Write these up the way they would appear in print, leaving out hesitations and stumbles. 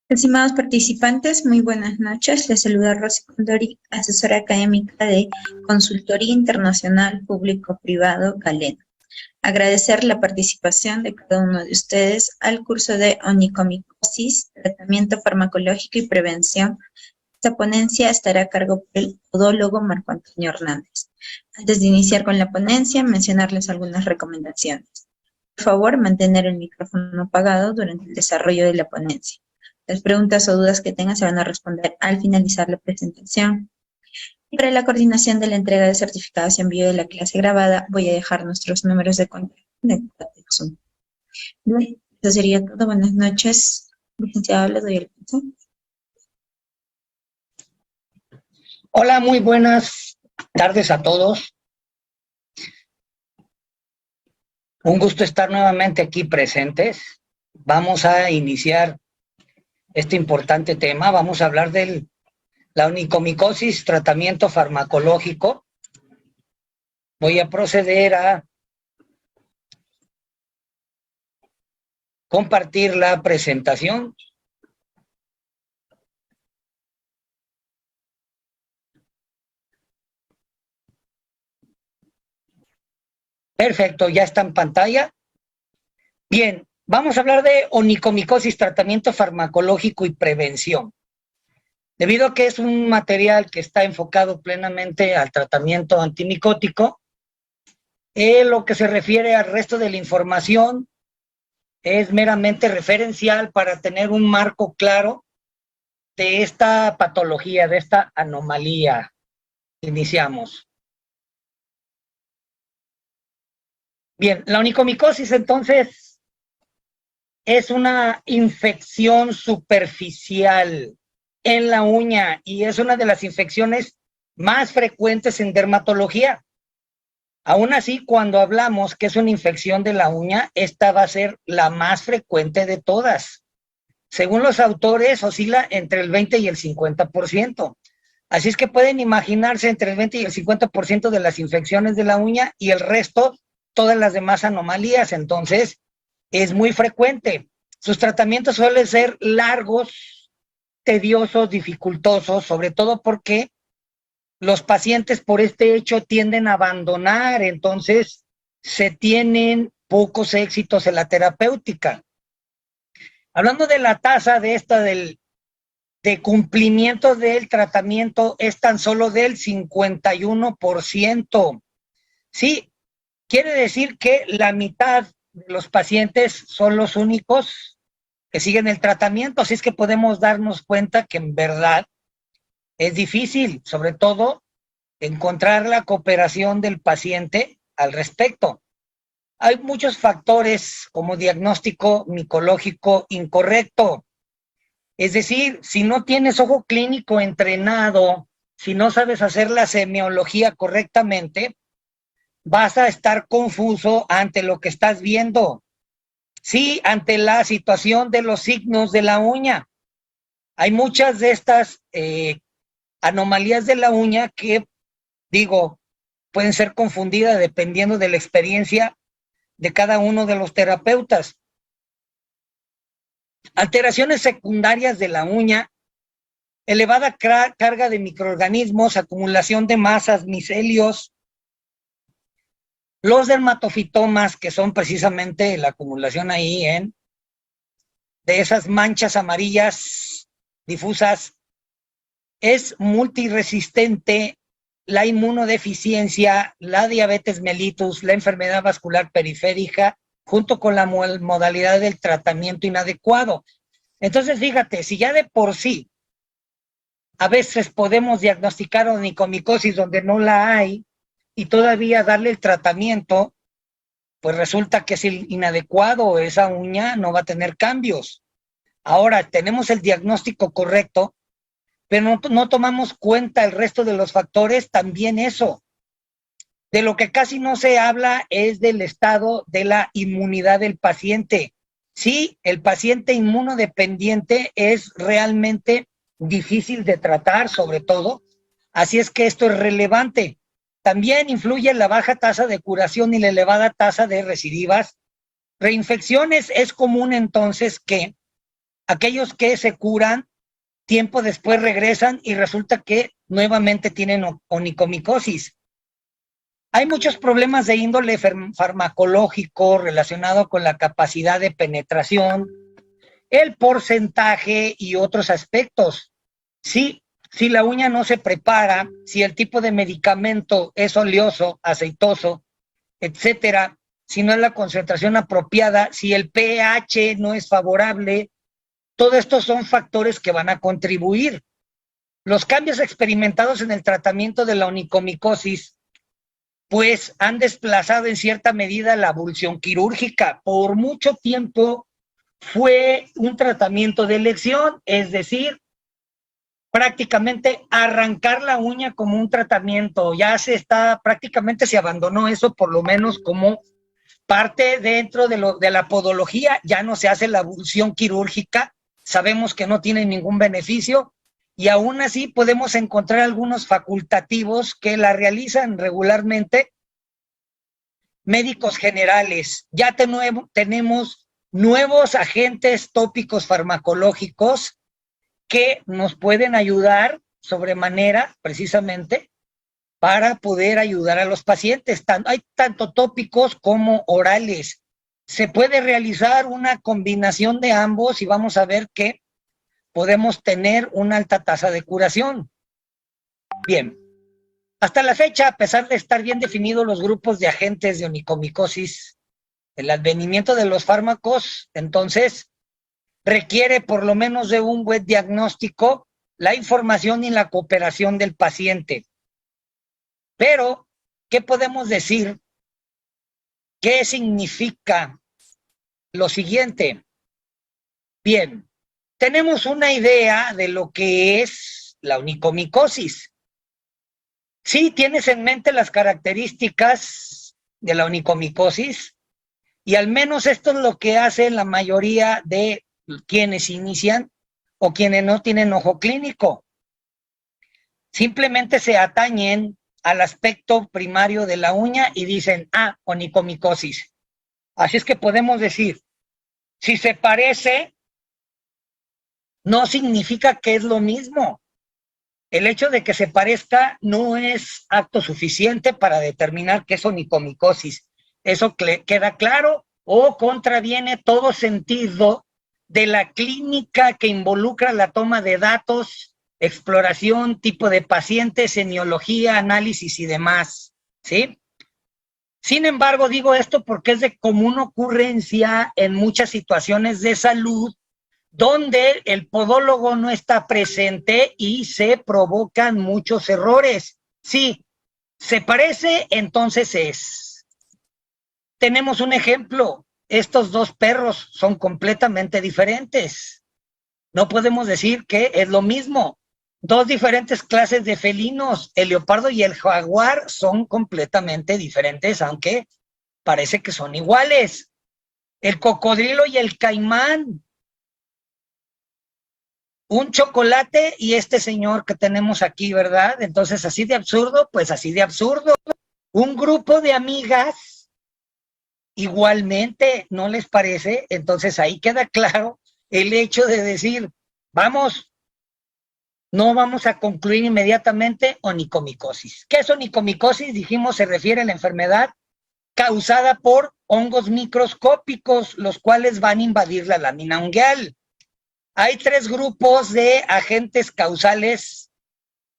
Estimados participantes, muy buenas noches. Les saluda Rosy Condori, asesora académica de Consultoría Internacional Público-Privado Galeno. Agradecer la participación de cada uno de ustedes al curso de onicomicosis, tratamiento farmacológico y prevención. Esta ponencia estará a cargo por el podólogo Marco Antonio Hernández. Antes de iniciar con la ponencia, mencionarles algunas recomendaciones. Por favor, mantener el micrófono apagado durante el desarrollo de la ponencia. Las preguntas o dudas que tengan se van a responder al finalizar la presentación. Y para la coordinación de la entrega de certificados y envío de la clase grabada, voy a dejar nuestros números de contacto en el chat de Zoom. Bien, eso sería todo. Buenas noches. Licenciado, le doy el paso. Hola, muy buenas tardes a todos. Un gusto estar nuevamente aquí presentes. Vamos a iniciar este importante tema. Vamos a hablar de la onicomicosis, tratamiento farmacológico. Voy a proceder a compartir la presentación. Perfecto, ya está en pantalla. Bien, vamos a hablar de onicomicosis, tratamiento farmacológico y prevención. Debido a que es un material que está enfocado plenamente al tratamiento antimicótico, lo que se refiere al resto de la información es meramente referencial para tener un marco claro de esta patología, de esta anomalía. Iniciamos. Bien, la onicomicosis entonces es una infección superficial en la uña y es una de las infecciones más frecuentes en dermatología. Aún así, cuando hablamos que es una infección de la uña, esta va a ser la más frecuente de todas. Según los autores, oscila entre el 20 y el 50%. Así es que pueden imaginarse entre el 20 y el 50% de las infecciones de la uña y el resto, todas las demás anomalías. Entonces, es muy frecuente. Sus tratamientos suelen ser largos, tediosos, dificultosos, sobre todo porque los pacientes por este hecho tienden a abandonar, entonces se tienen pocos éxitos en la terapéutica. Hablando de la tasa de de cumplimiento del tratamiento, es tan solo del 51%. Sí, quiere decir que la mitad de los pacientes son los únicos que siguen el tratamiento, así es que podemos darnos cuenta que en verdad es difícil, sobre todo, encontrar la cooperación del paciente al respecto. Hay muchos factores como diagnóstico micológico incorrecto. Es decir, si no tienes ojo clínico entrenado, si no sabes hacer la semiología correctamente, vas a estar confuso ante lo que estás viendo. Sí, ante la situación de los signos de la uña. Hay muchas de estas anomalías de la uña que, pueden ser confundidas dependiendo de la experiencia de cada uno de los terapeutas. Alteraciones secundarias de la uña, elevada carga de microorganismos, acumulación de masas, micelios, los dermatofitomas, que son precisamente la acumulación ahí de esas manchas amarillas difusas, es multiresistente, la inmunodeficiencia, la diabetes mellitus, la enfermedad vascular periférica, junto con la modalidad del tratamiento inadecuado. Entonces, fíjate, si ya de por sí a veces podemos diagnosticar onicomicosis donde no la hay y todavía darle el tratamiento, pues resulta que es inadecuado, esa uña no va a tener cambios. Ahora, tenemos el diagnóstico correcto, pero no tomamos cuenta el resto de los factores, también eso. De lo que casi no se habla es del estado de la inmunidad del paciente. Sí, el paciente inmunodependiente es realmente difícil de tratar, sobre todo, así es que esto es relevante. También influye la baja tasa de curación y la elevada tasa de recidivas. Reinfecciones, es común entonces que Aquellos que se curan, tiempo después regresan y resulta que nuevamente tienen onicomicosis. Hay muchos problemas de índole farmacológico relacionado con la capacidad de penetración, el porcentaje y otros aspectos. Si la uña no se prepara, si el tipo de medicamento es oleoso, aceitoso, etcétera, si no es la concentración apropiada, si el pH no es favorable, todos estos son factores que van a contribuir. Los cambios experimentados en el tratamiento de la onicomicosis pues han desplazado en cierta medida la abulsión quirúrgica. Por mucho tiempo fue un tratamiento de elección, es decir, prácticamente arrancar la uña como un tratamiento. Ya prácticamente se abandonó eso, por lo menos como parte dentro de la podología. Ya no se hace la abulsión quirúrgica, sabemos que no tiene ningún beneficio, y aún así podemos encontrar algunos facultativos que la realizan regularmente médicos generales. Ya tenemos nuevos agentes tópicos farmacológicos que nos pueden ayudar sobremanera, precisamente, para poder ayudar a los pacientes. Hay tanto tópicos como orales. Se puede realizar una combinación de ambos y vamos a ver que podemos tener una alta tasa de curación. Bien, hasta la fecha, a pesar de estar bien definidos los grupos de agentes de onicomicosis, el advenimiento de los fármacos, entonces, requiere por lo menos de un buen diagnóstico, la información y la cooperación del paciente. Pero, ¿qué podemos decir? ¿Qué significa lo siguiente? Bien, tenemos una idea de lo que es la onicomicosis. Sí, tienes en mente las características de la onicomicosis, y al menos esto es lo que hace la mayoría de quienes inician o quienes no tienen ojo clínico. Simplemente se atañen al aspecto primario de la uña y dicen, onicomicosis. Así es que podemos decir, si se parece, no significa que es lo mismo. El hecho de que se parezca no es acto suficiente para determinar que es onicomicosis. Eso queda claro o contraviene todo sentido de la clínica que involucra la toma de datos, exploración, tipo de pacientes, semiología, análisis y demás, ¿sí? Sin embargo, digo esto porque es de común ocurrencia en muchas situaciones de salud donde el podólogo no está presente y se provocan muchos errores. Sí, se parece, entonces es. Tenemos un ejemplo. Estos dos perros son completamente diferentes. No podemos decir que es lo mismo. Dos diferentes clases de felinos, el leopardo y el jaguar, son completamente diferentes, aunque parece que son iguales. El cocodrilo y el caimán, un chocolate y este señor que tenemos aquí, ¿verdad? Entonces, así de absurdo, pues así de absurdo. Un grupo de amigas, igualmente, ¿no les parece? Entonces, ahí queda claro el hecho de decir, no vamos a concluir inmediatamente onicomicosis. ¿Qué es onicomicosis? Dijimos, se refiere a la enfermedad causada por hongos microscópicos, los cuales van a invadir la lámina ungueal. Hay tres grupos de agentes causales,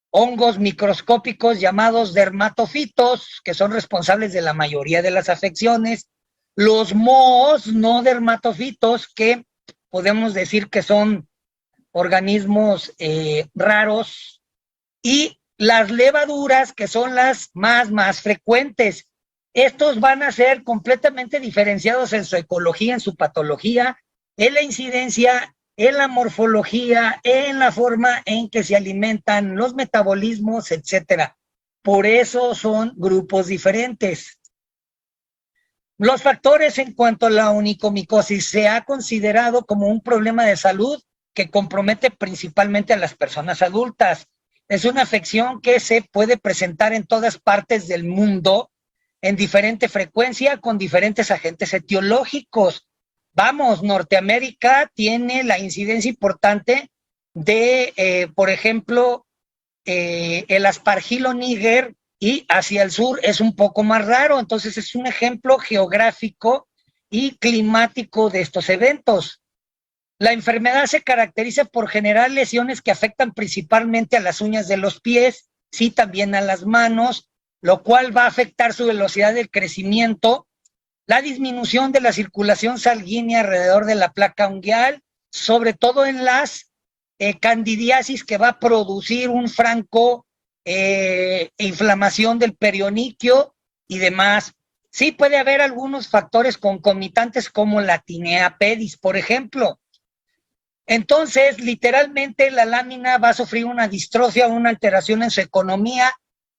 hongos microscópicos llamados dermatofitos, que son responsables de la mayoría de las afecciones, los mohos no dermatofitos, que podemos decir que son organismos raros, y las levaduras, que son las más frecuentes. Estos van a ser completamente diferenciados en su ecología, en su patología, en la incidencia, en la morfología, en la forma en que se alimentan, los metabolismos, etcétera. Por eso son grupos diferentes. Los factores en cuanto a la onicomicosis se ha considerado como un problema de salud que compromete principalmente a las personas adultas. Es una afección que se puede presentar en todas partes del mundo en diferente frecuencia con diferentes agentes etiológicos. Vamos, Norteamérica tiene la incidencia importante de, por ejemplo, el aspargilo níger, y hacia el sur es un poco más raro. Entonces es un ejemplo geográfico y climático de estos eventos. La enfermedad se caracteriza por generar lesiones que afectan principalmente a las uñas de los pies, sí, también a las manos, lo cual va a afectar su velocidad de crecimiento, la disminución de la circulación sanguínea alrededor de la placa unguial, sobre todo en las candidiasis, que va a producir un franco inflamación del perioniquio y demás. Sí puede haber algunos factores concomitantes como la tinea pedis, por ejemplo. Entonces, literalmente la lámina va a sufrir una distrofia, una alteración en su economía.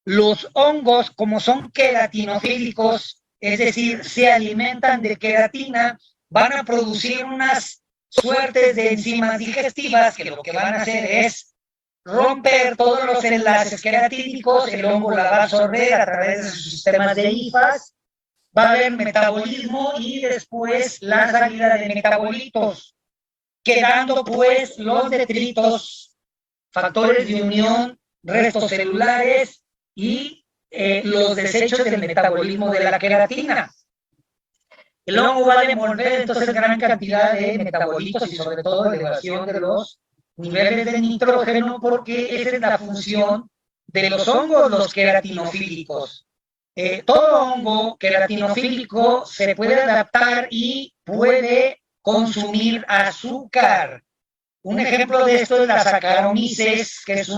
Los hongos, como son queratinofílicos, es decir, se alimentan de queratina, van a producir unas suertes de enzimas digestivas que lo que van a hacer es romper todos los enlaces queratínicos. El hongo la va a absorber a través de sus sistemas de hifas, va a haber metabolismo y después la salida de metabolitos, quedando pues los detritos, factores de unión, restos celulares y los desechos del metabolismo de la queratina. El hongo va a devolver entonces gran cantidad de metabolitos y sobre todo elevación de los niveles de nitrógeno, porque esa es la función de los hongos, los queratinofílicos. Todo hongo queratinofílico se puede adaptar y puede consumir azúcar. Un ejemplo de esto es la Saccharomyces, que es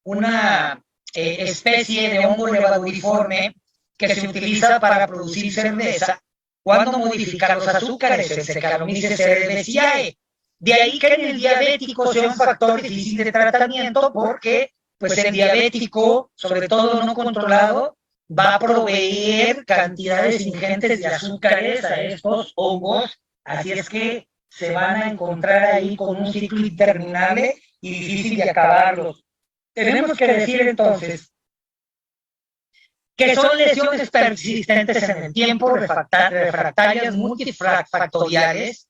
una especie de hongo levaduriforme que se utiliza para producir cerveza cuando modifica los azúcares, el Saccharomyces cerevisiae. De ahí que en el diabético sea un factor difícil de tratamiento, porque pues el diabético, sobre todo no controlado, va a proveer cantidades ingentes de azúcares a estos hongos. Así es que se van a encontrar ahí con un ciclo interminable y difícil de acabarlos. Tenemos que decir entonces que son lesiones persistentes en el tiempo, refractarias, multifactoriales,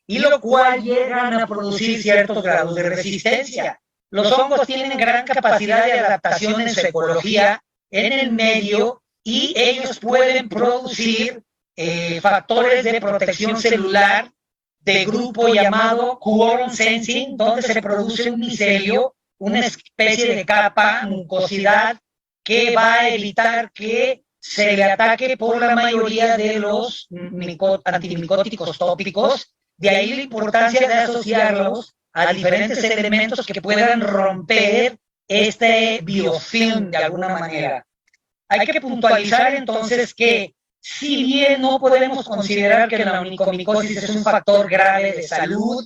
y lo cual llegan a producir ciertos grados de resistencia. Los hongos tienen gran capacidad de adaptación en su ecología, en el medio, y ellos pueden producir factores de protección celular de grupo llamado quorum sensing, donde se produce un micelio, una especie de capa, mucosidad, que va a evitar que se le ataque por la mayoría de los antimicóticos tópicos. De ahí la importancia de asociarlos a diferentes elementos que puedan romper este biofilm de alguna manera. Hay que puntualizar entonces que, si bien no podemos considerar que la onicomicosis es un factor grave de salud,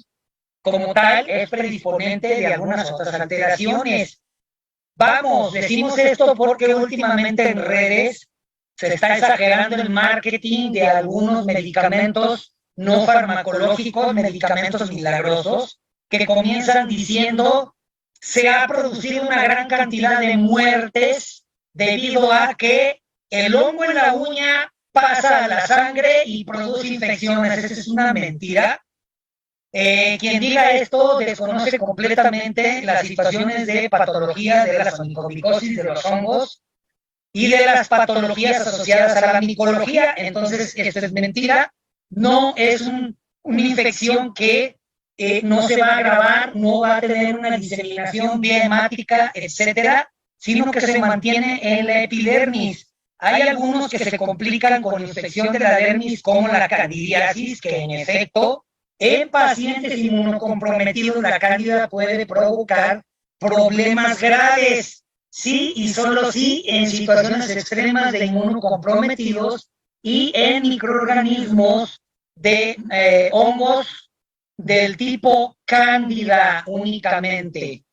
como tal es predisponente de algunas otras alteraciones. Vamos, decimos esto porque últimamente en redes se está exagerando el marketing de algunos medicamentos no farmacológicos, medicamentos milagrosos, que comienzan diciendo: se ha producido una gran cantidad de muertes debido a que el hongo en la uña pasa a la sangre y produce infecciones. Esa es una mentira. Quien diga esto desconoce completamente las situaciones de patología de la onicomicosis, de los hongos y de las patologías asociadas a la micología. Entonces, esto es mentira. No es una infección que no se va a agravar, no va a tener una diseminación bien hemática, etcétera, sino que se mantiene en la epidermis. Hay algunos que se complican con infección de la dermis, como la candidiasis, que en efecto, en pacientes inmunocomprometidos, la cándida puede provocar problemas graves. Sí y solo sí en situaciones extremas de inmunocomprometidos y en microorganismos de hongos del tipo cándida únicamente.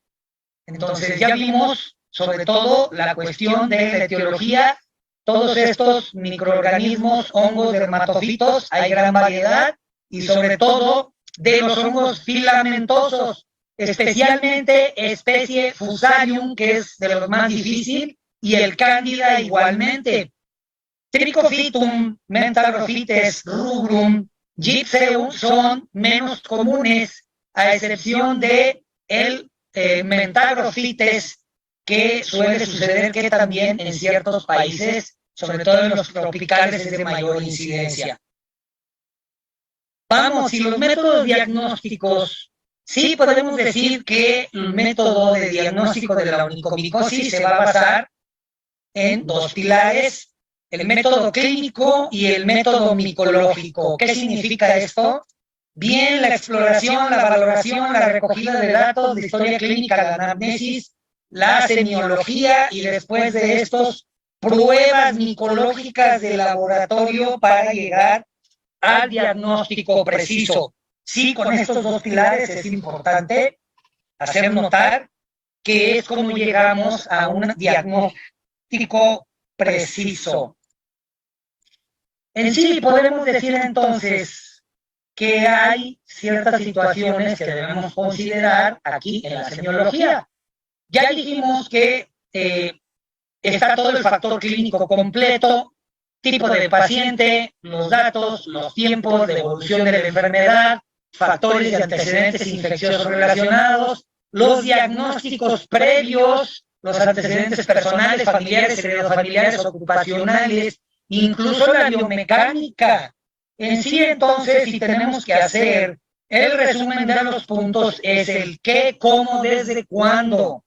Entonces ya vimos sobre todo la cuestión de la etiología. Todos estos microorganismos, hongos, dermatofitos, hay gran variedad, y sobre todo de los hongos filamentosos, especialmente especie Fusarium, que es de los más difíciles, y el cándida igualmente. Trichophytum, Mentagrophytes rubrum, Gipseum son menos comunes, a excepción de el mentagrofites, que suele suceder que también en ciertos países, sobre todo en los tropicales, es de mayor incidencia. Vamos, y los métodos diagnósticos, sí podemos decir que el método de diagnóstico de la onicomicosis se va a basar en dos pilares, el método clínico y el método micológico. ¿Qué significa esto? Bien, la exploración, la valoración, la recogida de datos, la historia clínica, la anamnesis, la semiología y después de estos, pruebas micológicas de laboratorio para llegar al diagnóstico preciso. Sí, con estos dos pilares es importante hacer notar que es como llegamos a un diagnóstico preciso. En sí, podemos decir entonces que hay ciertas situaciones que debemos considerar aquí en la semiología. Ya dijimos que está todo el factor clínico completo, tipo de paciente, los datos, los tiempos de evolución de la enfermedad, factores y antecedentes infecciosos relacionados, los diagnósticos previos, los antecedentes personales, familiares, heredofamiliares, ocupacionales, incluso la biomecánica. En sí, entonces, si tenemos que hacer el resumen de los puntos, es el qué, cómo, desde, cuándo.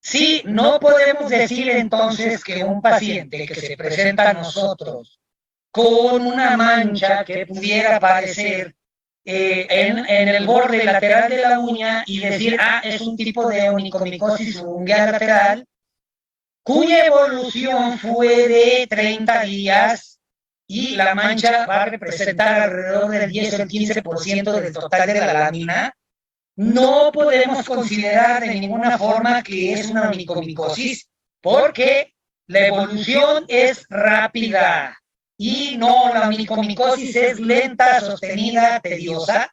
Sí, no podemos decir entonces que un paciente que se presenta a nosotros con una mancha que pudiera aparecer en el borde lateral de la uña y decir, es un tipo de onicomicosis ungueal lateral, cuya evolución fue de 30 días y la mancha va a representar alrededor del 10 o el 15% del total de la lámina. No podemos considerar de ninguna forma que es una onicomicosis porque la evolución es rápida y no, la onicomicosis es lenta, sostenida, tediosa.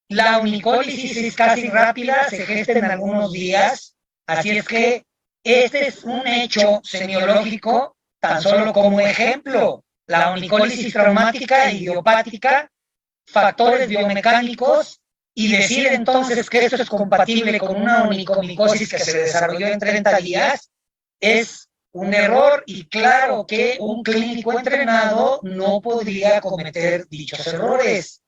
La onicólisis es casi rápida, se gesta en algunos días, así es que este es un hecho semiológico tan solo como ejemplo. La onicólisis traumática y idiopática, factores biomecánicos, y decir entonces que esto es compatible con una onicomicosis que se desarrolló en 30 días es un error, y claro que un clínico entrenado no podría cometer dichos errores.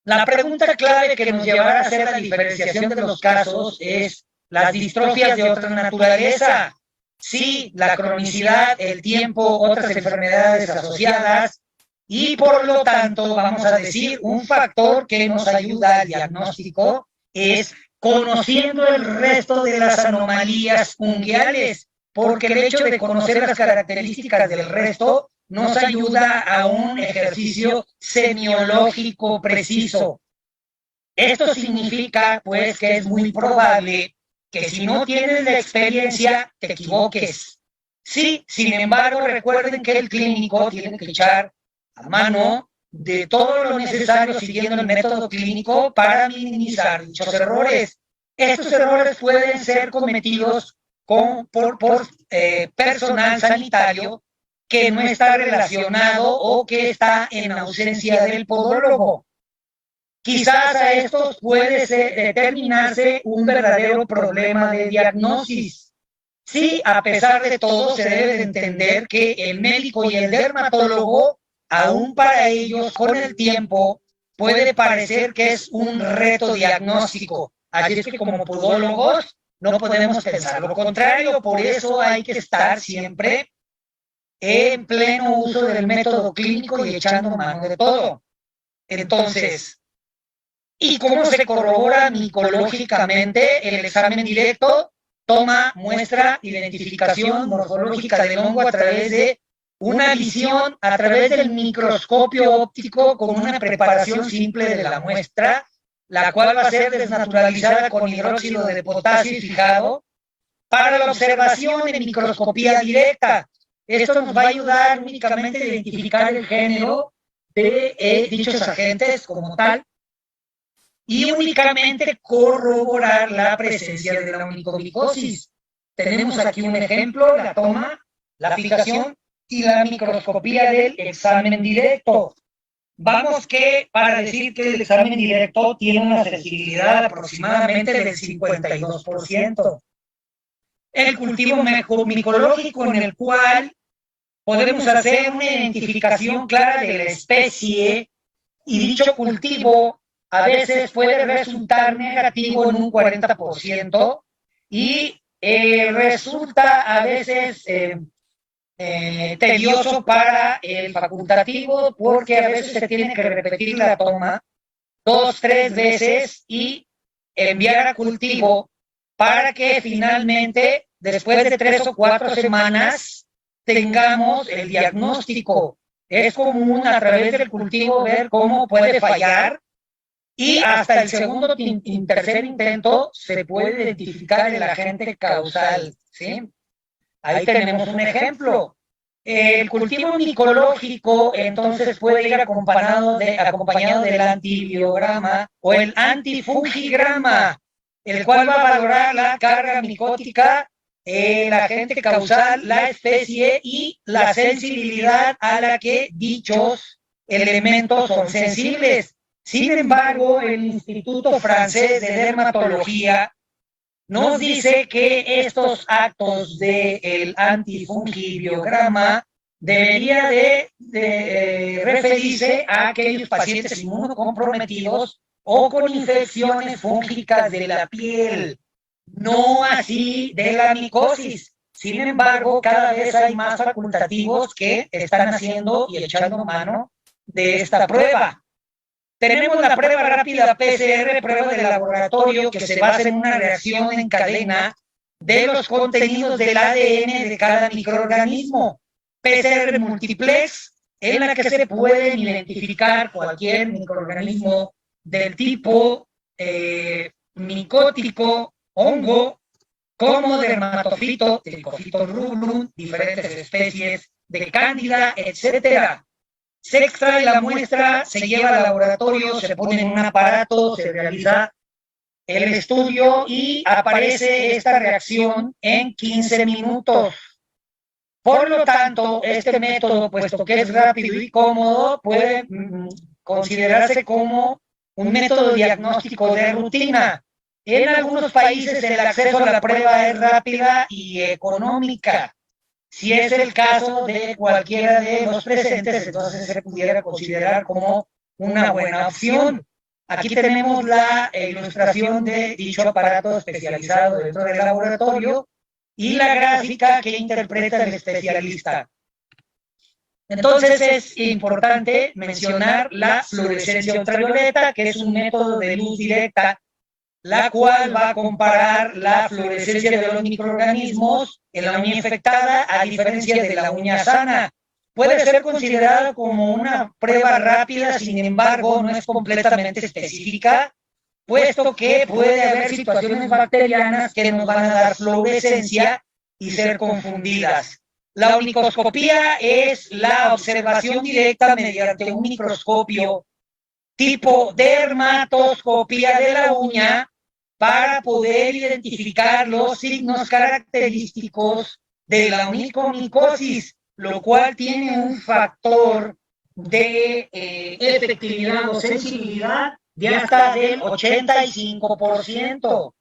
La pregunta clave que nos llevará a hacer la diferenciación de los casos es las distrofias de otra naturaleza. Sí, la cronicidad, el tiempo, otras enfermedades asociadas, y por lo tanto, vamos a decir, un factor que nos ayuda al diagnóstico es conociendo el resto de las anomalías unguiales, porque el hecho de conocer las características del resto nos ayuda a un ejercicio semiológico preciso. Esto significa, pues, que es muy probable que si no tienes la experiencia, te equivoques. Sí, sin embargo, recuerden que el clínico tiene que echar a mano de todo lo necesario siguiendo el método clínico para minimizar dichos errores. Estos errores pueden ser cometidos por personal sanitario que no está relacionado o que está en ausencia del podólogo. Quizás a estos puede determinarse un verdadero problema de diagnosis. Sí, a pesar de todo, se debe de entender que el médico y el dermatólogo, aún para ellos, con el tiempo, puede parecer que es un reto diagnóstico. Así es que como podólogos no podemos pensar lo contrario, por eso hay que estar siempre en pleno uso del método clínico y echando mano de todo. Entonces, ¿y cómo se corrobora micológicamente? El examen directo toma muestra, identificación morfológica del hongo a través de una visión a través del microscopio óptico con una preparación simple de la muestra, la cual va a ser desnaturalizada con hidróxido de potasio y fijado para la observación en microscopía directa. Esto nos va a ayudar únicamente a identificar el género de dichos agentes como tal y únicamente corroborar la presencia de la onicomicosis. Tenemos aquí un ejemplo, la toma, la fijación y la microscopía del examen directo. vamos que para decir que el examen directo tiene una sensibilidad aproximadamente del 52%. El cultivo micológico en el cual podemos hacer una identificación clara de la especie y dicho cultivo a veces puede resultar negativo en un 40% y resulta a veces tedioso para el facultativo porque a veces se tiene que repetir la toma 2, 3 veces y enviar a cultivo para que finalmente, después de 3 o 4 semanas, tengamos el diagnóstico. Es común a través del cultivo ver cómo puede fallar y hasta el segundo y tercer intento se puede identificar el agente causal, ¿sí? Ahí tenemos un ejemplo. El cultivo micológico entonces puede ir acompañado del antibiograma o el antifungigrama, el cual va a valorar la carga micótica, el agente causal, la especie y la sensibilidad a la que dichos elementos son sensibles. Sin embargo, el Instituto Francés de Dermatología nos dice que estos actos del antifungibiograma debería de referirse a aquellos pacientes inmunocomprometidos o con infecciones fúngicas de la piel, no así de la micosis. Sin embargo, cada vez hay más facultativos que están haciendo y echando mano de esta prueba. Tenemos la prueba rápida PCR, prueba de laboratorio, que se basa en una reacción en cadena de los contenidos del ADN de cada microorganismo. PCR multiplex, en la que se pueden identificar cualquier microorganismo del tipo micótico, hongo, como dermatofito, tricofito rubrum, diferentes especies de cándida, etcétera. Se extrae la muestra, se lleva al laboratorio, se pone en un aparato, se realiza el estudio y aparece esta reacción en 15 minutos. Por lo tanto, este método, puesto que es rápido y cómodo, puede considerarse como un método diagnóstico de rutina. En algunos países el acceso a la prueba es rápida y económica. Si es el caso de cualquiera de los presentes, entonces se pudiera considerar como una buena opción. Aquí tenemos la ilustración de dicho aparato especializado dentro del laboratorio y la gráfica que interpreta el especialista. Entonces es importante mencionar la fluorescencia ultravioleta, que es un método de luz directa, la cual va a comparar la fluorescencia de los microorganismos en la uña infectada a diferencia de la uña sana. Puede ser considerada como una prueba rápida, sin embargo, no es completamente específica, puesto que puede haber situaciones bacterianas que nos van a dar fluorescencia y ser confundidas. La onicoscopía es la observación directa mediante un microscopio tipo dermatoscopía de la uña para poder identificar los signos característicos de la onicomicosis, lo cual tiene un factor de efectividad o sensibilidad de hasta del 85%.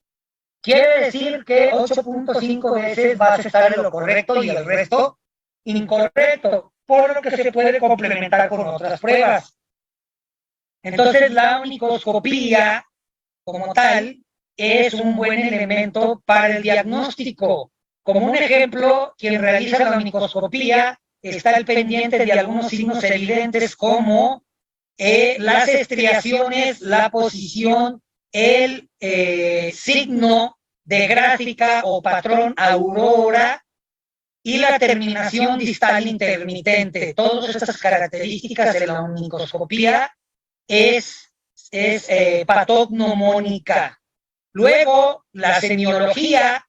Quiere decir que 8.5 veces vas a estar en lo correcto y el resto incorrecto, por lo que se puede complementar con otras pruebas. Entonces, la onicoscopía como tal es un buen elemento para el diagnóstico. Como un ejemplo, quien realiza la onicoscopía está al pendiente de algunos signos evidentes como las estriaciones, la posición, el signo de gráfica o patrón aurora y la terminación distal intermitente. Todas estas características de la onicoscopía es patognomónica. Luego, la semiología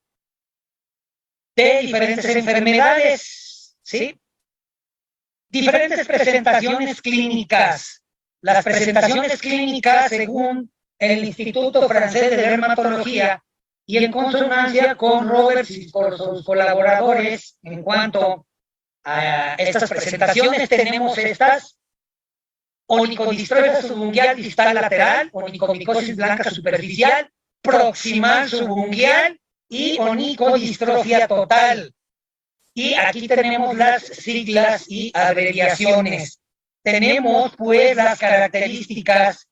de diferentes enfermedades, ¿sí? Diferentes presentaciones clínicas. Las presentaciones clínicas, según el Instituto Francés de Dermatología, y en consonancia con Roberts y por sus colaboradores en cuanto a estas presentaciones, tenemos estas Onicodistrofia subungual distal lateral, onicomicosis blanca superficial, proximal subungual y onicodistrofia total. Y aquí tenemos las siglas y abreviaciones. Tenemos pues las características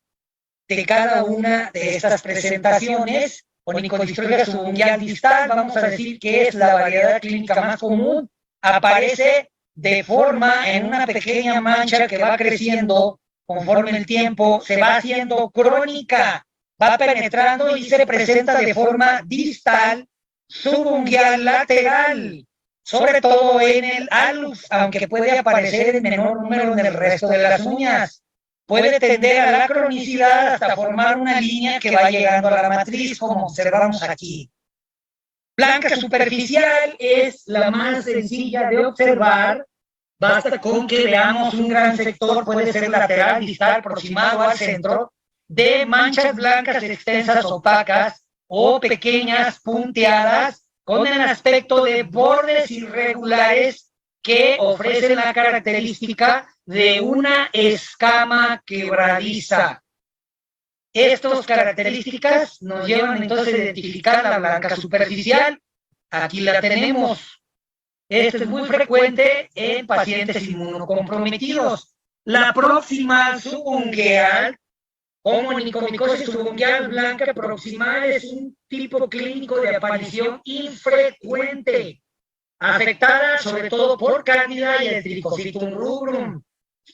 de cada una de estas presentaciones. Onicodistrofia subungual distal, vamos a decir que es la variedad clínica más común, aparece de forma en una pequeña mancha que va creciendo conforme el tiempo, se va haciendo crónica, va penetrando y se presenta de forma distal, subungual, lateral, sobre todo en el hallux, aunque puede aparecer en menor número en el resto de las uñas. Puede tender a la cronicidad hasta formar una línea que va llegando a la matriz, como observamos aquí. Blanca superficial es la más sencilla de observar. Basta con que veamos un gran sector, puede ser lateral, distal, aproximado al centro, de manchas blancas extensas opacas o pequeñas punteadas con el aspecto de bordes irregulares que ofrecen la característica de una escama quebradiza. Estas características nos llevan entonces a identificar la blanca superficial. Aquí la tenemos. Esto es muy frecuente en pacientes inmunocomprometidos. La proximal subungual, como onicomicosis subungual blanca proximal, es un tipo clínico de aparición infrecuente, afectada sobre todo por cándida y el Trichophytum rubrum.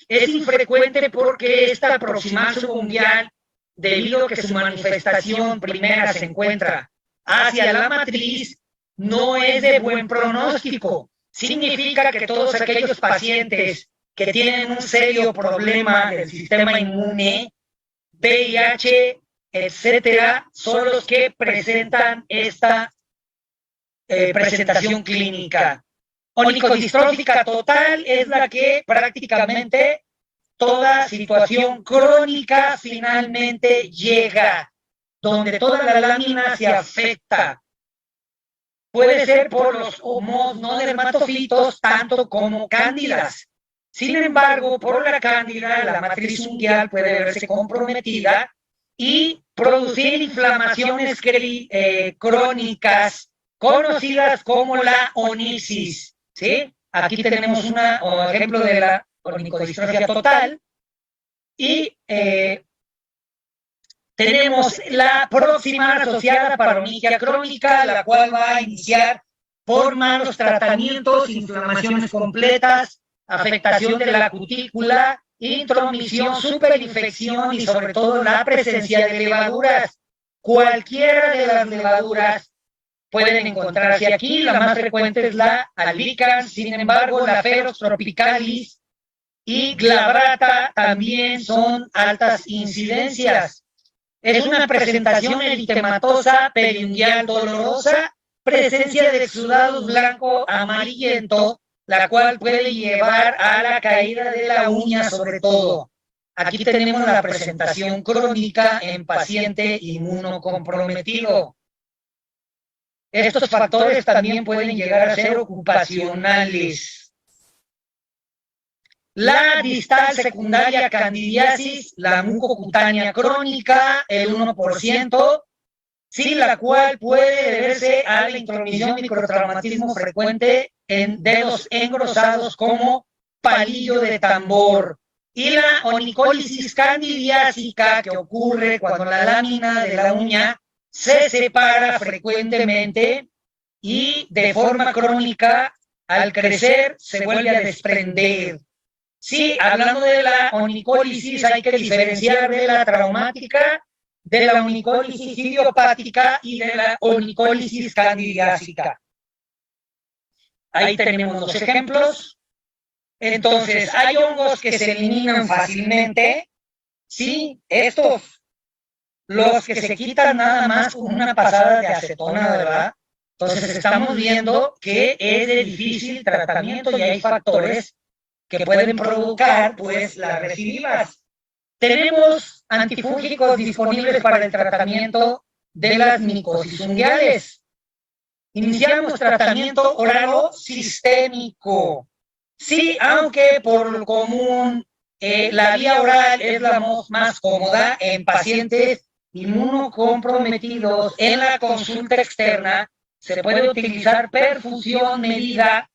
Es infrecuente porque esta proximal subungual, debido a que su manifestación primera se encuentra hacia la matriz, no es de buen pronóstico. Significa que todos aquellos pacientes que tienen un serio problema del sistema inmune, VIH, etcétera, son los que presentan esta presentación clínica. Onicodistrófica total es la que prácticamente toda situación crónica finalmente llega, donde toda la lámina se afecta. Puede ser por los homos no dermatofitos, tanto como cándidas. Sin embargo, por la cándida, la matriz unguial puede verse comprometida y producir inflamaciones crónicas conocidas como la onisis, ¿sí? Aquí tenemos un ejemplo de la onicodistrofia total y tenemos la proximal asociada a paroniquia crónica, la cual va a iniciar por malos tratamientos, inflamaciones completas, afectación de la cutícula, intromisión, superinfección y sobre todo la presencia de levaduras. Cualquiera de las levaduras pueden encontrarse aquí, la más frecuente es la albicans, sin embargo la ferox tropicalis y glabrata también son altas incidencias. Es una presentación eritematosa, periungual dolorosa, presencia de exudados blanco amarillento, la cual puede llevar a la caída de la uña sobre todo. Aquí tenemos la presentación crónica en paciente inmunocomprometido. Estos factores también pueden llegar a ser ocupacionales. La distal secundaria candidiasis, la mucocutánea crónica, el 1%, sí, la cual puede deberse a la intromisión microtraumatismo frecuente en dedos engrosados como palillo de tambor. Y la onicólisis candidiásica, que ocurre cuando la lámina de la uña se separa frecuentemente y de forma crónica, al crecer, se vuelve a desprender. Sí, hablando de la onicólisis, hay que diferenciar de la traumática, de la onicólisis idiopática y de la onicólisis candidiásica. Ahí tenemos los ejemplos. Entonces, hay hongos que se eliminan fácilmente. Sí, estos, los que se quitan nada más con una pasada de acetona, ¿verdad? Entonces, estamos viendo que es de difícil tratamiento y hay factores que pueden provocar, pues, las recidivas. Tenemos antifúngicos disponibles para el tratamiento de las micosis unguiales. Iniciamos tratamiento oral o sistémico. Sí, aunque por lo común la vía oral es la más cómoda en pacientes inmunocomprometidos. En la consulta externa se puede utilizar perfusión medida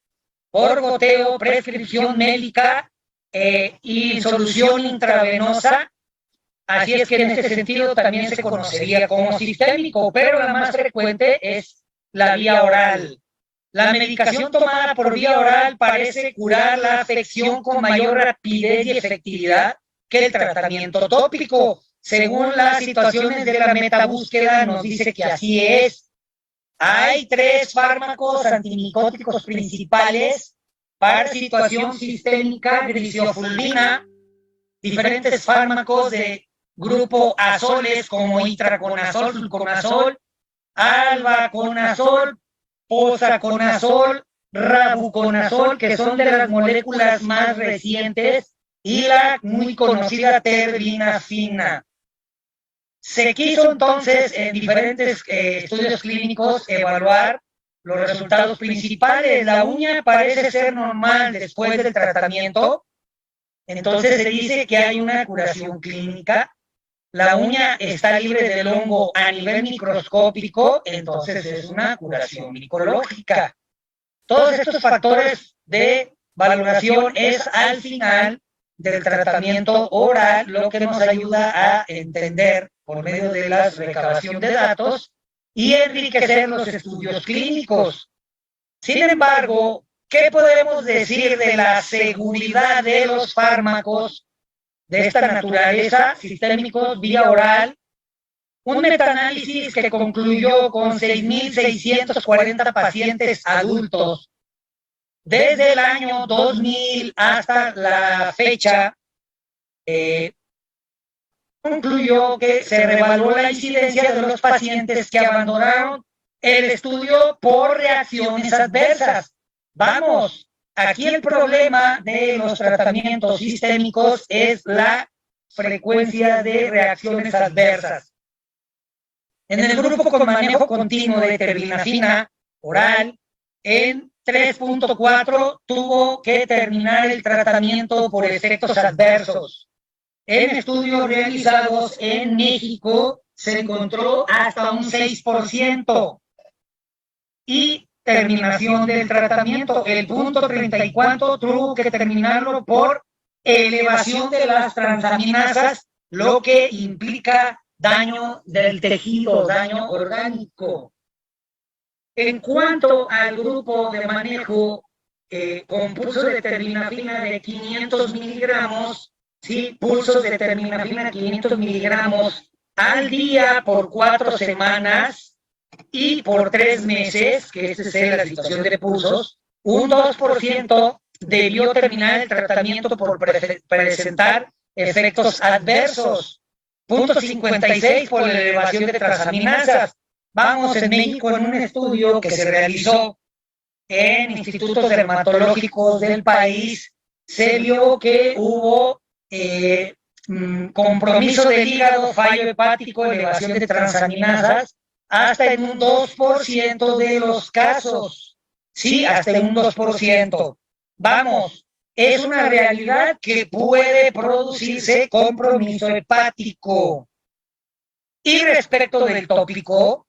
por goteo, prescripción médica y solución intravenosa. Así es que en este sentido también se conocería como sistémico, pero la más frecuente es la vía oral. La medicación tomada por vía oral parece curar la afección con mayor rapidez y efectividad que el tratamiento tópico. Según las situaciones de la metabúsqueda, nos dice que así es. Hay 3 fármacos antimicóticos principales para situación sistémica: gliciofulvina, diferentes fármacos de grupo azoles como itraconazol, fluconazol, albaconazol, posaconazol, rabuconazol, que son de las moléculas más recientes, y la muy conocida terbinafina. Se quiso entonces en diferentes estudios clínicos evaluar los resultados principales. La uña parece ser normal después del tratamiento, entonces se dice que hay una curación clínica. La uña está libre del hongo a nivel microscópico, entonces es una curación micológica. Todos estos factores de valoración es al final del tratamiento oral lo que nos ayuda a entender por medio de la recabación de datos y enriquecer los estudios clínicos. Sin embargo, ¿qué podemos decir de la seguridad de los fármacos de esta naturaleza, sistémicos, vía oral? Un metaanálisis que concluyó con 6.640 pacientes adultos desde el año 2000 hasta la fecha, concluyó que se reevaluó la incidencia de los pacientes que abandonaron el estudio por reacciones adversas. Vamos, aquí el problema de los tratamientos sistémicos es la frecuencia de reacciones adversas. En el grupo con manejo continuo de terbinafina oral, en 3.4 tuvo que terminar el tratamiento por efectos adversos. En estudios realizados en México se encontró hasta un 6%. Y terminación del tratamiento, el punto 34 tuvo que terminarlo por elevación de las transaminasas, lo que implica daño del tejido, daño orgánico. En cuanto al grupo de manejo con pulso de terbinafina de 500 miligramos, sí, pulsos de terbinafina 500 miligramos al día por 4 semanas y por 3 meses, que esta es la situación de pulsos, un 2% debió terminar el tratamiento por presentar efectos adversos. Punto 56 por la elevación de transaminasas. Vamos, en México, en un estudio que se realizó en institutos dermatológicos del país, se vio que hubo compromiso del hígado, fallo hepático, elevación de transaminasas, hasta en un 2% de los casos. Sí, hasta en un 2%. Vamos, es una realidad que puede producirse compromiso hepático. Y respecto del tópico,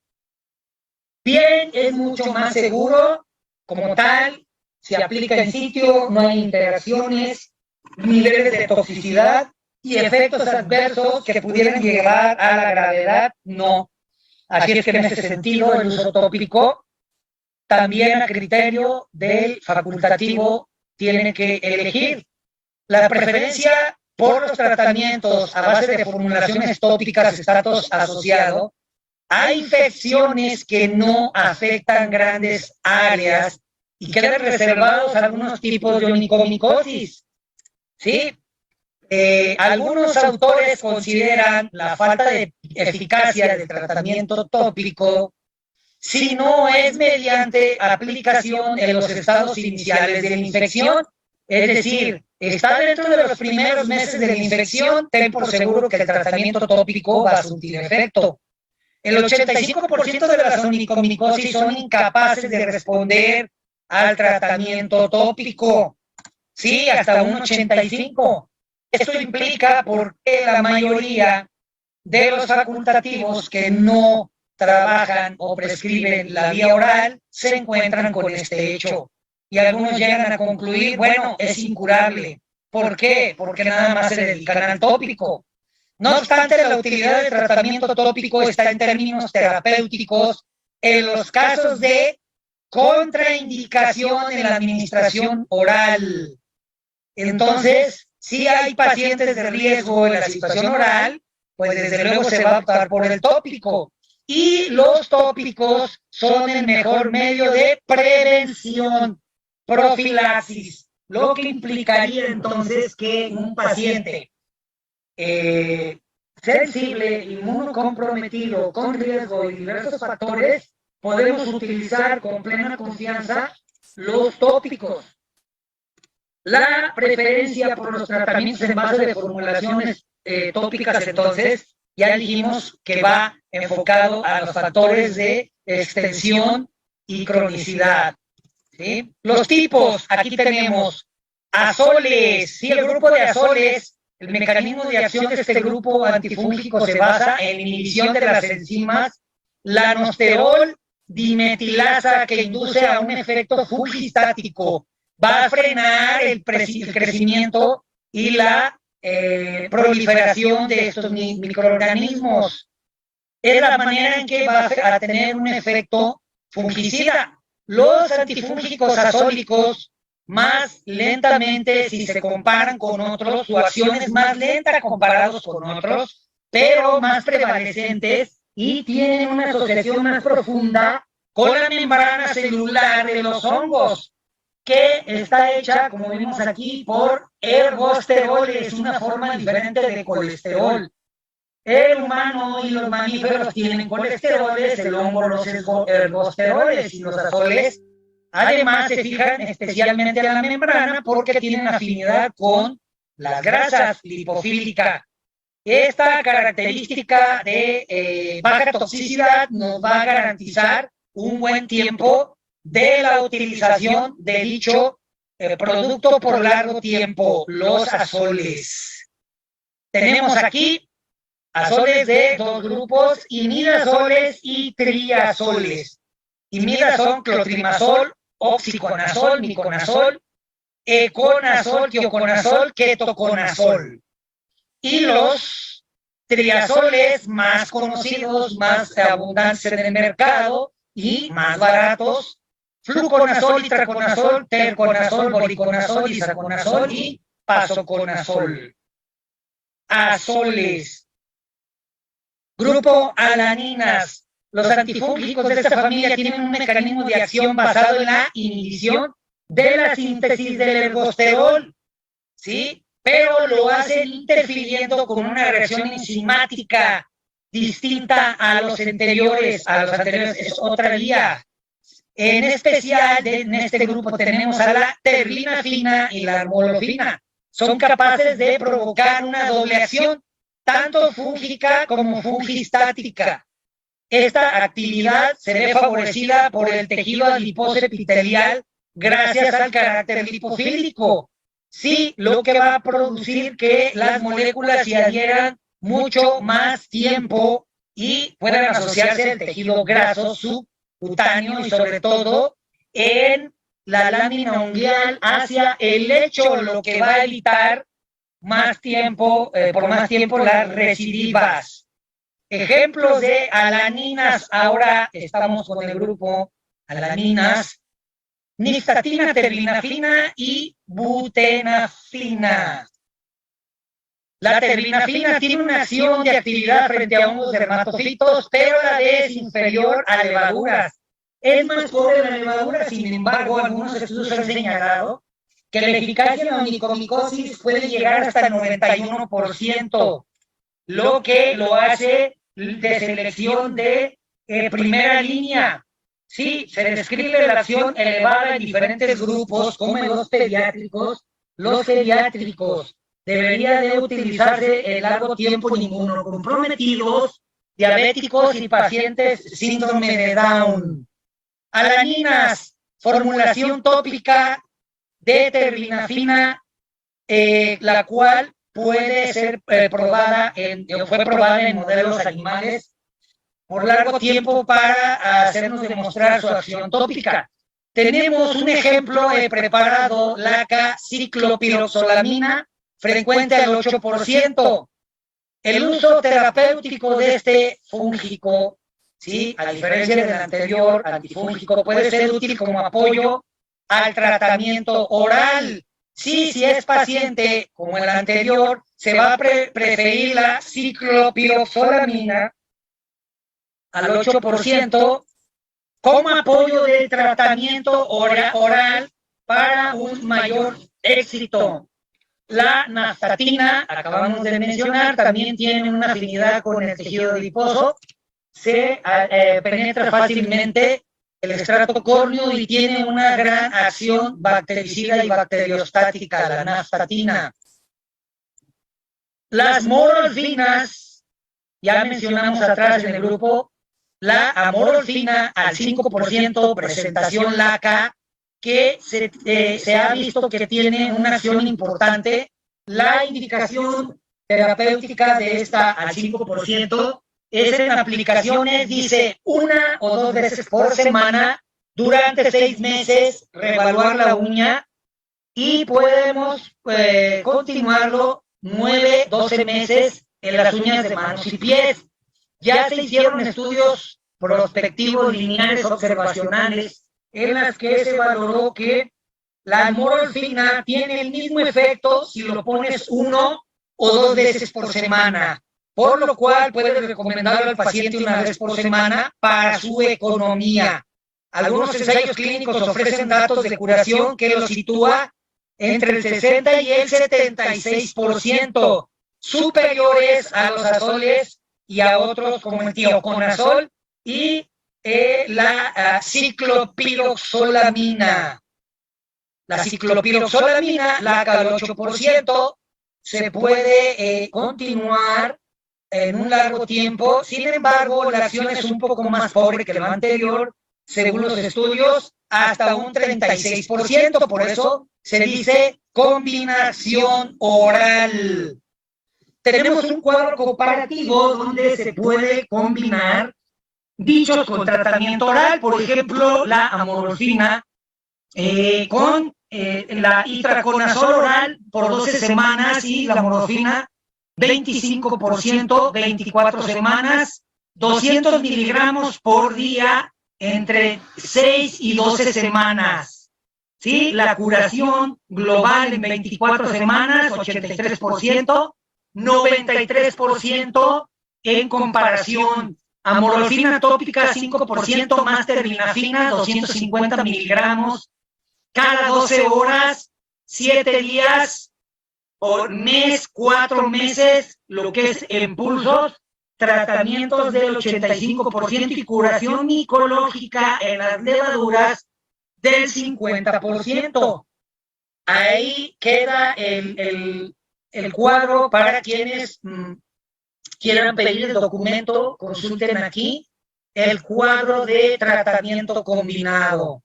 bien, es mucho más seguro, como tal, se aplica en sitio, no hay interacciones, niveles de toxicidad y efectos adversos que pudieran llegar a la gravedad, no. Así es que en ese sentido el uso tópico también a criterio del facultativo tiene que elegir. La preferencia por los tratamientos a base de formulaciones tópicas está asociado a infecciones que no afectan grandes áreas y quedan reservados algunos tipos de onicomicosis. ¿Sí? Algunos autores consideran la falta de eficacia del tratamiento tópico si no es mediante aplicación en los estados iniciales de la infección. Es decir, está dentro de los primeros meses de la infección, ten por seguro que el tratamiento tópico va a surtir efecto. El 85% de las onicomicosis son incapaces de responder al tratamiento tópico. Sí, hasta un 85%. Esto implica porque la mayoría de los facultativos que no trabajan o prescriben la vía oral se encuentran con este hecho. Y algunos llegan a concluir, bueno, es incurable. ¿Por qué? Porque nada más se dedican al tópico. No obstante, la utilidad del tratamiento tópico está en términos terapéuticos en los casos de contraindicación en la administración oral. Entonces, si hay pacientes de riesgo en la situación oral, pues desde luego se va a optar por el tópico. Y los tópicos son el mejor medio de prevención, profilaxis, lo que implicaría entonces que un paciente sensible, inmunocomprometido, con riesgo y diversos factores, podemos utilizar con plena confianza los tópicos. La preferencia por los tratamientos en base de formulaciones tópicas, entonces, ya dijimos que va enfocado a los factores de extensión y cronicidad. ¿Sí? Los tipos, aquí tenemos azoles, sí, el grupo de azoles, el mecanismo de acción de este grupo antifúngico se basa en inhibición de las enzimas lanosterol dimetilasa que induce a un efecto fungistático. Va a frenar el crecimiento y la proliferación de estos microorganismos. Es la manera en que va a tener un efecto fungicida. Los antifúngicos azólicos más lentamente, si se comparan con otros, su acción es más lenta comparados con otros, pero más prevalecentes y tienen una asociación más profunda con la membrana celular de los hongos, que está hecha, como vimos aquí, por ergosteroles, una forma diferente de colesterol. El humano y los mamíferos tienen colesteroles, el hongo los ergosteroles y los azoles. Además, se fijan especialmente en la membrana porque tienen afinidad con las grasas lipofílica. Esta característica de baja toxicidad nos va a garantizar un buen tiempo de la utilización de dicho producto por largo tiempo, los azoles. Tenemos aquí azoles de dos grupos, imidazoles y triazoles. Imidas son clotrimazol, oxiconazol, miconazol, econazol, tioconazol, ketoconazol. Y los triazoles más conocidos, más abundantes en el mercado y más baratos, fluconazol, itraconazol, terconazol, boriconazol, isaconazol y pasoconazol. Azoles. Grupo alaninas. Los antifúngicos de esta familia tienen un mecanismo de acción basado en la inhibición de la síntesis del ergosterol, ¿sí? Pero lo hacen interfiriendo con una reacción enzimática distinta a los anteriores, es otra vía. En especial, en este grupo tenemos a la terlinafina y la armolofina. Son capaces de provocar una doble acción, tanto fúngica como fungistática. Esta actividad se ve favorecida por el tejido adiposo epitelial gracias al carácter lipofílico. Sí, lo que va a producir que las moléculas se adhieran mucho más tiempo y puedan asociarse al tejido graso subcutáneo y sobre todo en la lámina unguial hacia el lecho, lo que va a evitar más tiempo, por más tiempo las recidivas. Ejemplos de alaninas, ahora estamos con el grupo alaninas, nistatina, terlinafina y butenafina. La terlinafina tiene una acción de actividad frente a hongos dermatofitos, pero la D es inferior a levaduras. Es más pobre la levadura, sin embargo, algunos estudios han señalado que la eficacia en la onicomicosis puede llegar hasta el 91%, lo que lo hace de selección de primera línea. Sí, se describe la acción elevada en diferentes grupos, como en los pediátricos. Los pediátricos debería de utilizarse en largo tiempo en inmunocomprometidos, diabéticos y pacientes síndrome de Down. Alaninas, formulación tópica de terlinafina, la cual puede ser fue probada en modelos animales por largo tiempo para hacernos demostrar su acción tópica. Tenemos un ejemplo preparado, laca ciclopiroxolamina, frecuente al 8%. El uso terapéutico de este fúngico, ¿sí?, a diferencia del anterior antifúngico, puede ser útil como apoyo al tratamiento oral. Sí, si es paciente como el anterior, se va a preferir la ciclopiroxolamina al 8% como apoyo del tratamiento oral para un mayor éxito. La nastatina, acabamos de mencionar, también tiene una afinidad con el tejido adiposo, se penetra fácilmente el estrato córneo y tiene una gran acción bactericida y bacteriostática, la nastatina. Las morolfinas, ya mencionamos atrás en el grupo, la amorolfina al 5%, presentación laca, que se ha visto que tiene una acción importante. La indicación terapéutica de esta al 5% es en aplicaciones, dice, 1 o 2 veces por semana durante 6 meses, reevaluar la uña y podemos continuarlo 9, 12 meses en las uñas de manos y pies. Ya se hicieron estudios prospectivos lineales observacionales en las que se valoró que la amorolfina tiene el mismo efecto si lo pones 1 o 2 veces por semana, por lo cual puedes recomendarlo al paciente 1 vez por semana para su economía. Algunos ensayos clínicos ofrecen datos de curación que lo sitúa entre el 60 y el 76%, superiores a los azoles y a otros como el tioconazol y la ciclopiroxolamina. La ciclopiroxolamina, laca al 8%, se puede continuar en un largo tiempo. Sin embargo, la acción es un poco más pobre que la anterior, según los estudios, hasta un 36%. Por eso se dice combinación oral. Tenemos un cuadro comparativo donde se puede combinar dichos con tratamiento oral, por ejemplo, la amorolfina con la itraconazol oral por 12 semanas y la amorolfina 25%, 24 semanas, 200 miligramos por día entre 6 y 12 semanas. ¿Sí? La curación global en 24 semanas, 83%, 93% en comparación. Amorolfina tópica 5%, más terbinafina 250 miligramos cada 12 horas, 7 días por mes, 4 meses, lo que es impulsos, tratamientos del 85% y curación micológica en las levaduras del 50%. Ahí queda el cuadro para quienes quieran pedir el documento, consulten aquí el cuadro de tratamiento combinado.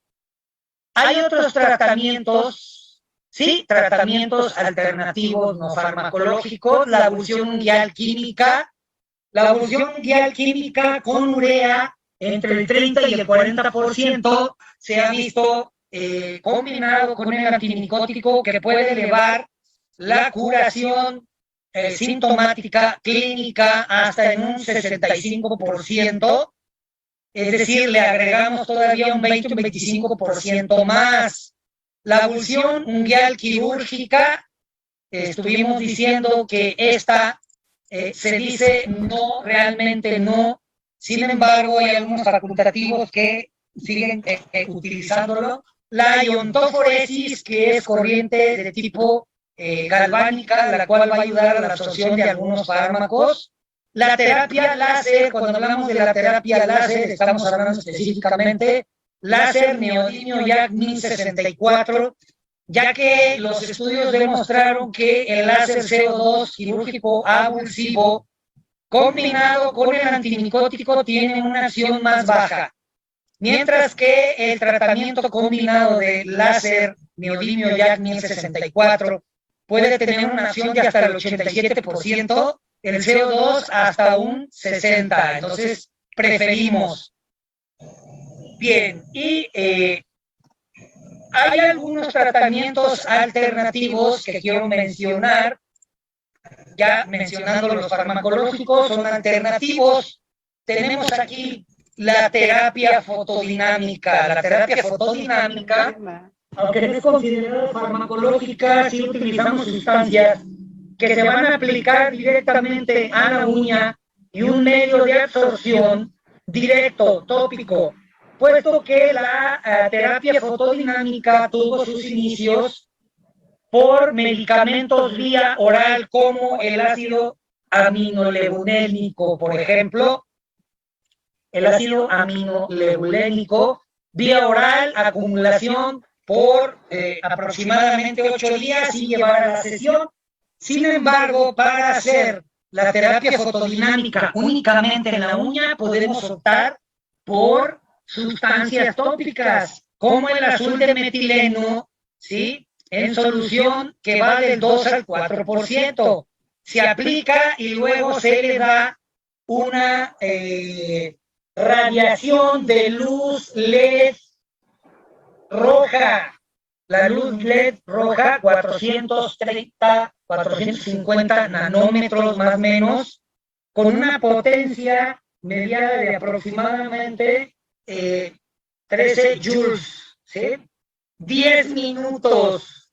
Hay otros tratamientos, sí, tratamientos alternativos no farmacológicos, la abulsión unguial química. La abulsión unguial química con urea entre el 30 y el 40% se ha visto combinado con el antimicótico que puede elevar la curación sintomática clínica hasta en un 65%, es decir, le agregamos todavía un 20 o un 25% más. La abulsión unguial quirúrgica, estuvimos diciendo que esta se dice no, realmente no. Sin embargo, hay algunos facultativos que siguen utilizándolo. La iontoforesis, que es corriente de tipo galvánica, la cual va a ayudar a la absorción de algunos fármacos. La terapia láser, cuando hablamos de la terapia láser, estamos hablando específicamente láser neodimio YAG 1064, ya que los estudios demostraron que el láser CO2 quirúrgico abulsivo combinado con el antimicótico tiene una acción más baja, mientras que el tratamiento combinado de láser neodimio YAG 1064 puede tener una acción de hasta el 87%, el CO2 hasta un 60%. Entonces, preferimos. Bien, y hay algunos tratamientos alternativos que quiero mencionar. Ya mencionando los farmacológicos, son alternativos. Tenemos aquí la terapia fotodinámica. La terapia fotodinámica, aunque no es considerada farmacológica, sí utilizamos sustancias que se van a aplicar directamente a la uña y un medio de absorción directo, tópico, puesto que la terapia fotodinámica tuvo sus inicios por medicamentos vía oral como el ácido aminolevulénico, por ejemplo. El ácido aminolevulénico, vía oral, acumulación por aproximadamente 8 días y llevar a la sesión. Sin embargo, para hacer la terapia fotodinámica únicamente en la uña, podemos optar por sustancias tópicas, como el azul de metileno, ¿sí?, en solución que va del 2 al 4%. Se aplica y luego se le da una radiación de luz LED roja. La luz LED roja, 450 nanómetros más o menos, con una potencia mediada de aproximadamente 13 joules, ¿sí? 10 minutos.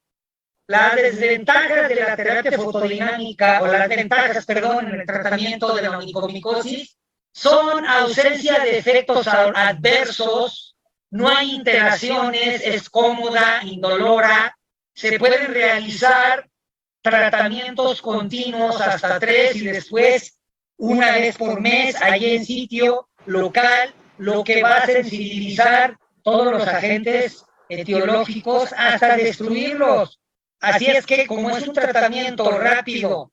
Las desventajas de la terapia fotodinámica, o las ventajas, perdón, en el tratamiento de la onicomicosis, son ausencia de efectos adversos, no hay interacciones, es cómoda, indolora, se pueden realizar tratamientos continuos hasta 3 y después una vez por mes, allí en sitio local, lo que va a sensibilizar todos los agentes etiológicos hasta destruirlos. Así es que, como es un tratamiento rápido,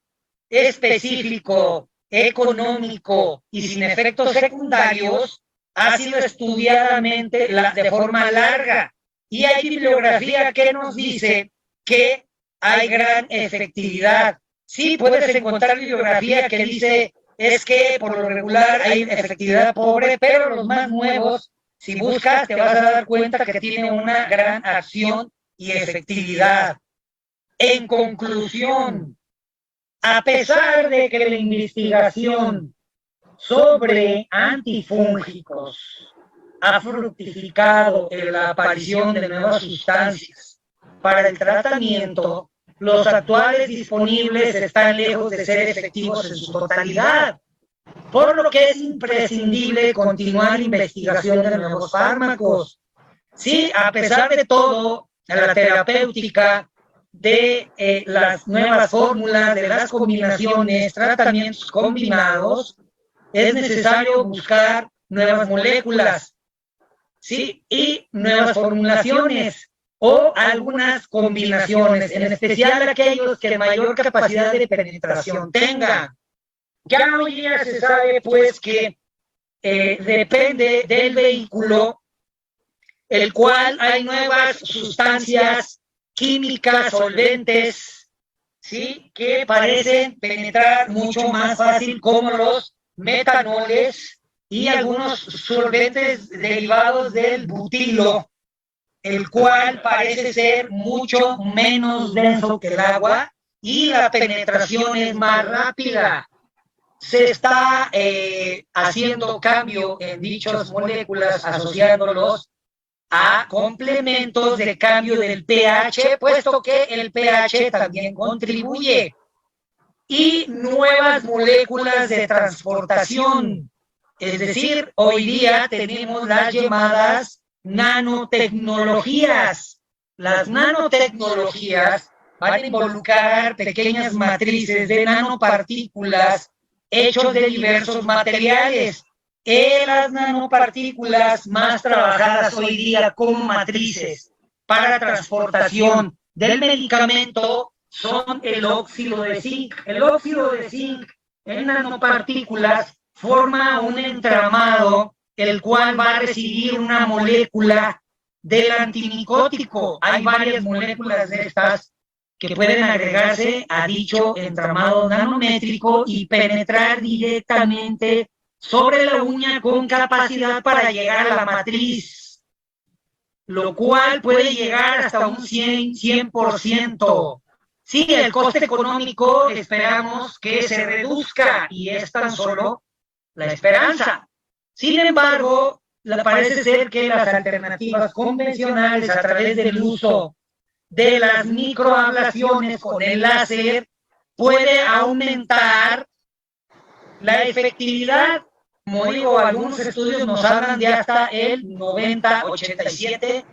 específico, económico y sin efectos secundarios, ha sido estudiadamente de forma larga. Y hay bibliografía que nos dice que hay gran efectividad. Sí, puedes encontrar bibliografía que dice es que por lo regular hay efectividad pobre, pero los más nuevos, si buscas, te vas a dar cuenta que tiene una gran acción y efectividad. En conclusión, a pesar de que la investigación sobre antifúngicos ha fructificado en la aparición de nuevas sustancias para el tratamiento, los actuales disponibles están lejos de ser efectivos en su totalidad, por lo que es imprescindible continuar la investigación de nuevos fármacos. Sí, a pesar de todo, la terapéutica de las nuevas fórmulas, de las combinaciones, tratamientos combinados, es necesario buscar nuevas moléculas, ¿sí?, y nuevas formulaciones o algunas combinaciones, en especial aquellos que mayor capacidad de penetración tengan. Ya hoy día se sabe, pues, que depende del vehículo, el cual hay nuevas sustancias químicas, solventes, ¿sí?, que parecen penetrar mucho más fácil, como los metanoles y algunos solventes derivados del butilo, el cual parece ser mucho menos denso que el agua y la penetración es más rápida. Se está haciendo cambio en dichas moléculas, asociándolos a complementos de cambio del pH, puesto que el pH también contribuye, y nuevas moléculas de transportación. Es decir, hoy día tenemos las llamadas nanotecnologías. Las nanotecnologías van a involucrar pequeñas matrices de nanopartículas hechos de diversos materiales. Las nanopartículas más trabajadas hoy día como matrices para transportación del medicamento son el óxido de zinc. El óxido de zinc en nanopartículas forma un entramado, el cual va a recibir una molécula del antimicótico. Hay varias moléculas de estas que pueden agregarse a dicho entramado nanométrico y penetrar directamente sobre la uña con capacidad para llegar a la matriz, lo cual puede llegar hasta un 100%. Sí, el coste económico esperamos que se reduzca y es tan solo la esperanza. Sin embargo, parece ser que las alternativas convencionales a través del uso de las microablaciones con el láser puede aumentar la efectividad. Como digo, algunos estudios nos hablan de hasta el 90, 87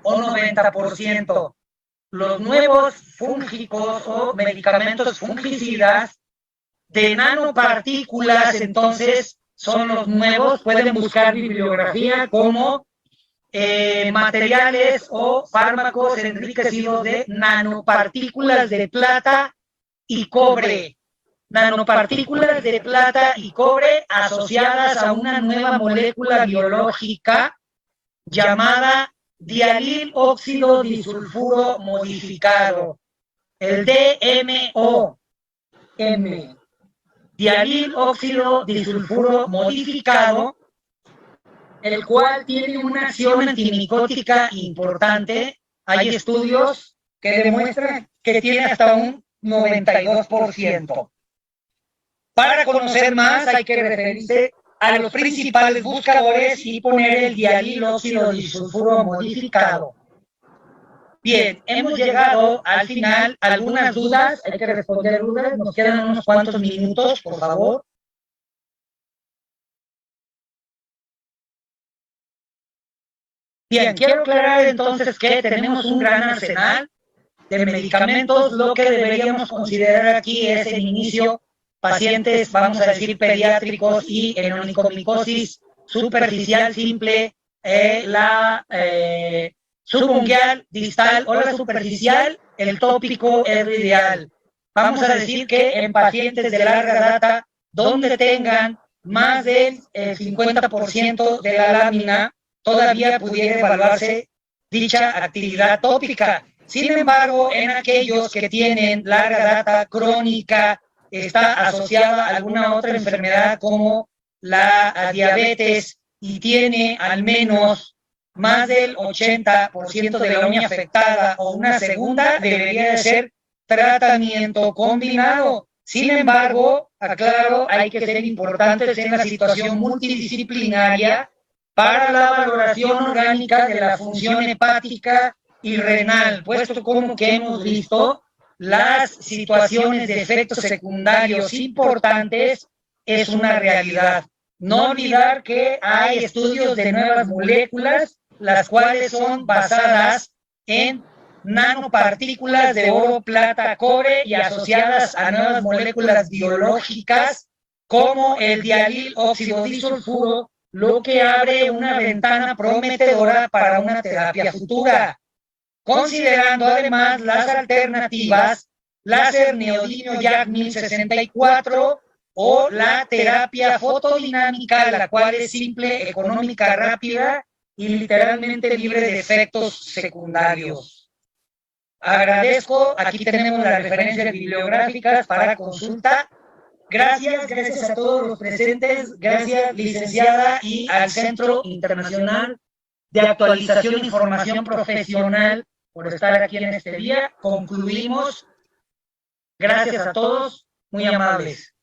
o 90%. Los nuevos fúngicos o medicamentos fungicidas de nanopartículas, entonces, son los nuevos. Pueden buscar bibliografía como materiales o fármacos enriquecidos de nanopartículas de plata y cobre. Nanopartículas de plata y cobre asociadas a una nueva molécula biológica llamada dialil óxido disulfuro modificado, el DMO, dialil óxido disulfuro modificado, el cual tiene una acción antimicótica importante. Hay estudios que demuestran que tiene hasta un 92%. Para conocer más hay que referirse a los principales buscadores y poner el dialil óxido disulfuro modificado. Bien, hemos llegado al final. ¿Algunas dudas? Hay que responder dudas. Nos quedan unos cuantos minutos, por favor. Bien, quiero aclarar entonces que tenemos un gran arsenal de medicamentos. Lo que deberíamos considerar aquí es el inicio pacientes, vamos a decir, pediátricos y en onicomicosis superficial simple, la subungual, distal o la superficial, el tópico es lo ideal. Vamos a decir que en pacientes de larga data, donde tengan más del 50% de la lámina, todavía pudiera evaluarse dicha actividad tópica. Sin embargo, en aquellos que tienen larga data crónica, está asociada a alguna otra enfermedad como la diabetes y tiene al menos más del 80% de la uña afectada o una segunda, debería de ser tratamiento combinado. Sin embargo, aclaro, hay que ser importantes en la situación multidisciplinaria para la valoración orgánica de la función hepática y renal, puesto como que hemos visto las situaciones de efectos secundarios importantes es una realidad. No olvidar que hay estudios de nuevas moléculas, las cuales son basadas en nanopartículas de oro, plata, cobre y asociadas a nuevas moléculas biológicas como el dialil óxido disulfuro, lo que abre una ventana prometedora para una terapia futura. Considerando además las alternativas láser neodimio YAG 1064 o la terapia fotodinámica, la cual es simple, económica, rápida y literalmente libre de efectos secundarios. Agradezco, aquí tenemos las referencias bibliográficas para consulta. Gracias a todos los presentes, gracias licenciada y al Centro Internacional de Actualización y Formación Profesional por estar aquí en este día. Concluimos. Gracias a todos, muy amables.